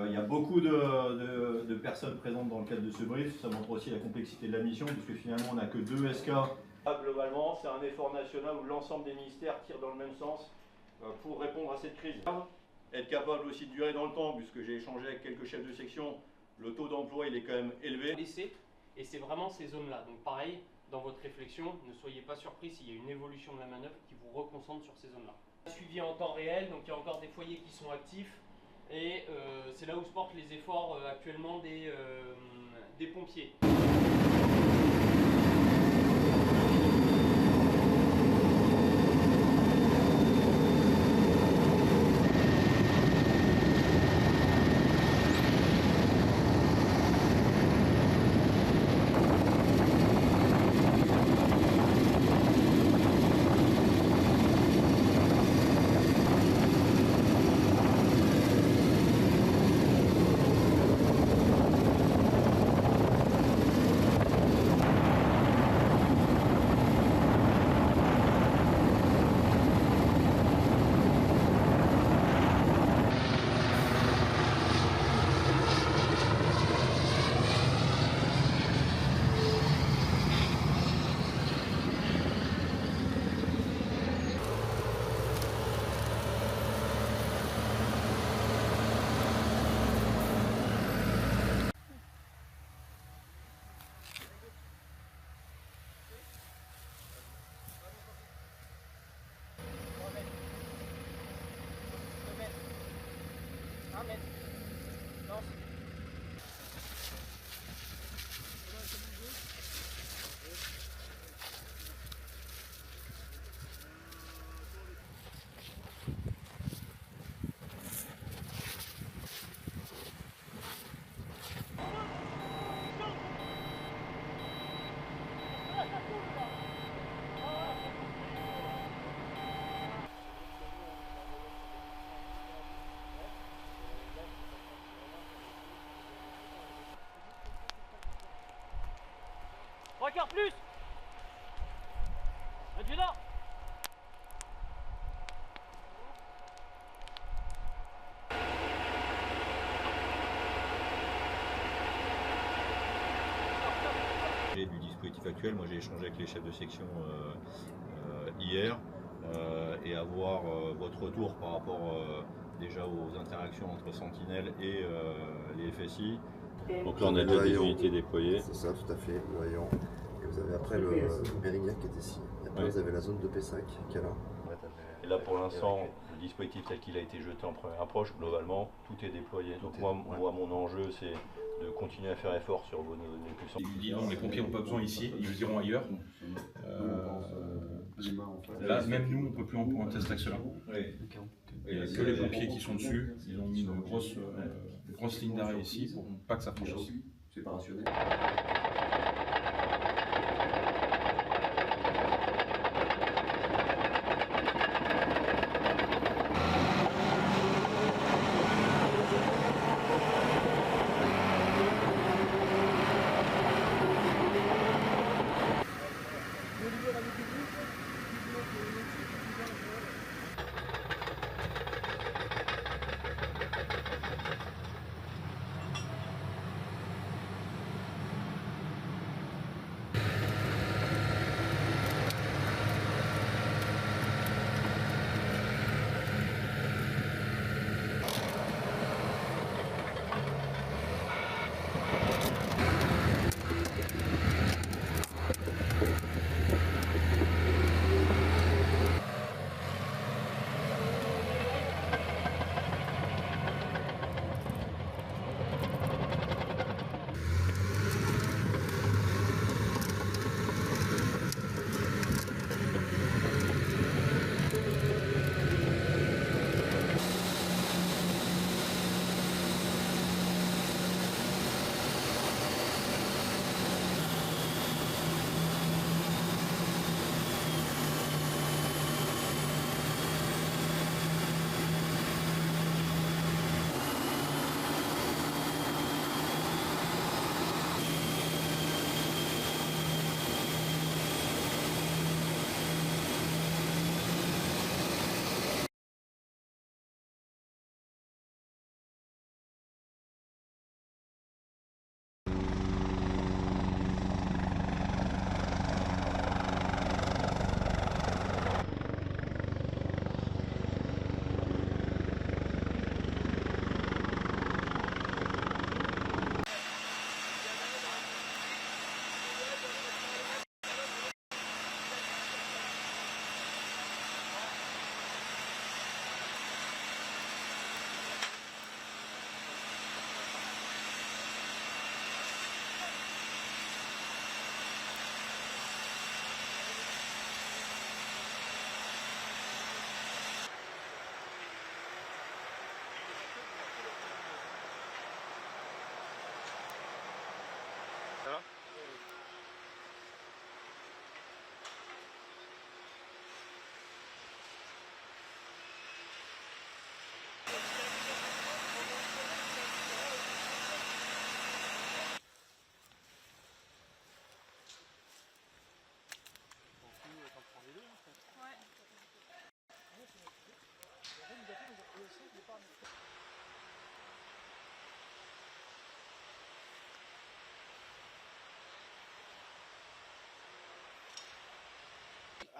Il y a beaucoup de personnes présentes dans le cadre de ce brief. Ça montre aussi la complexité de la mission, puisque finalement on n'a que 2 SK. Globalement, c'est un effort national où l'ensemble des ministères tirent dans le même sens pour répondre à cette crise. Être capable aussi de durer dans le temps, puisque j'ai échangé avec quelques chefs de section, le taux d'emploi il est quand même élevé. Et c'est vraiment ces zones-là. Donc pareil, dans votre réflexion, ne soyez pas surpris s'il y a une évolution de la manœuvre qui vous reconcentre sur ces zones-là. Suivi en temps réel, donc il y a encore des foyers qui sont actifs. Et c'est là où se portent les efforts actuellement des pompiers. Trois quarts plus. Adjudant. Du dispositif actuel, moi j'ai échangé avec les chefs de section hier et avoir votre retour par rapport déjà aux interactions entre Sentinelle et les FSI. Donc là on a déjà des unités déployées. C'est ça, tout à fait, le haillon. Et vous avez après le Bérignat qui est ici. Et après vous avez la zone de Pessac qui est là. Et là pour l'instant, le dispositif tel qu'il a été jeté en première approche, globalement, tout est déployé. Donc moi mon enjeu c'est de continuer à faire effort sur vos puissances. Ils diront les pompiers n'ont pas besoin ici, ils le diront ailleurs. Là, même nous, on ne peut plus en pointer cet axe-là. Il n'y a que les pompiers qui sont dessus. Ils ont mis une grosse ligne d'arrêt ici pour pas que ça franchisse. C'est pas rationnel.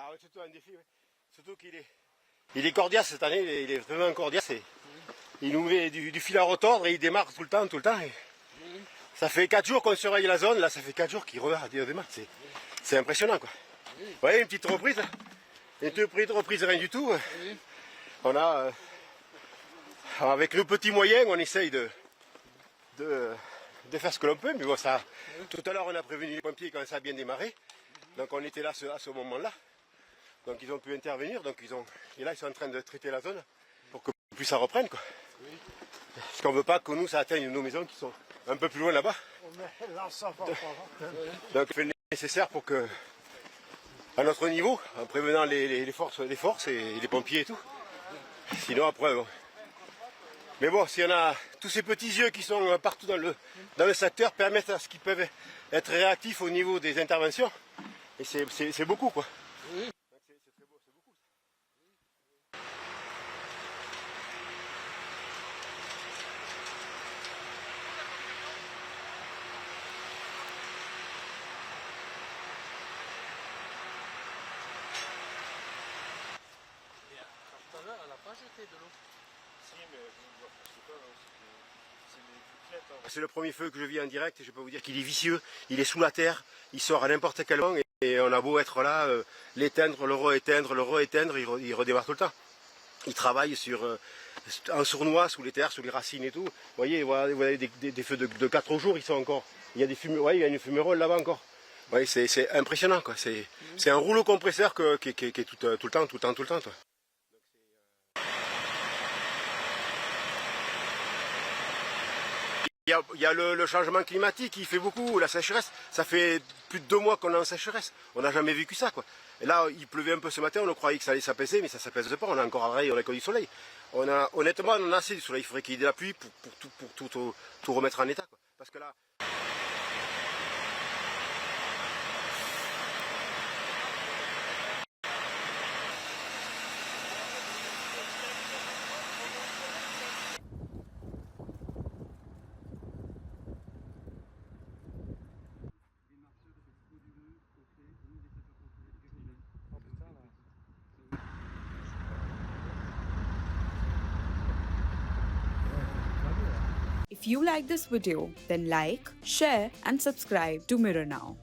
Ah, surtout un défi, ouais. Surtout il est cordial cette année, il est vraiment cordial. Il nous met du fil à retordre et il démarre tout le temps. Et ça fait 4 jours qu'on surveille la zone, là ça fait 4 jours qu'il redémarre. C'est impressionnant quoi. Vous voyez, une petite reprise, là. Une petite reprise, rien du tout. On a, avec nos petits moyens, on essaye de faire ce que l'on peut, mais bon, ça, tout à l'heure on a prévenu les pompiers quand ça a bien démarré, donc on était là à ce moment-là, donc ils ont pu intervenir, et là ils sont en train de traiter la zone pour que plus ça reprenne quoi. Parce qu'on ne veut pas que nous ça atteigne nos maisons qui sont un peu plus loin là-bas. Donc on fait le nécessaire pour que, à notre niveau, en prévenant les forces et les pompiers et tout, sinon après bon. Mais bon, s'il y en a, tous ces petits yeux qui sont partout dans le secteur permettent à ce qu'ils peuvent être réactifs au niveau des interventions. Et c'est beaucoup quoi. Oui. C'est très beau, c'est beaucoup. Tout à l'heure, elle n'a pas jeté de l'eau. C'est le premier feu que je vis en direct et je peux vous dire qu'il est vicieux, il est sous la terre, il sort à n'importe quel moment et on a beau être là, l'éteindre, le re-éteindre, il redémarre tout le temps. Il travaille en sournois, sous les terres, sous les racines et tout. Vous voyez, voilà, des feux de 4 jours, ils sont encore. Il y a des fumées, il y a une fumerole là-bas encore. Vous voyez, c'est impressionnant quoi. C'est un rouleau compresseur qui est tout le temps. Toi. Il y a le changement climatique, il fait beaucoup, la sécheresse, ça fait plus de 2 mois qu'on est en sécheresse, on n'a jamais vécu ça quoi. Et là il pleuvait un peu ce matin, on croyait que ça allait s'apaiser, mais ça ne s'apaise pas, on a encore un rayon, on a que du soleil. Honnêtement on en a assez du soleil, il faudrait qu'il y ait de la pluie pour tout remettre en état quoi. Parce que là... If you like this video, then like, share and subscribe to Mirror Now.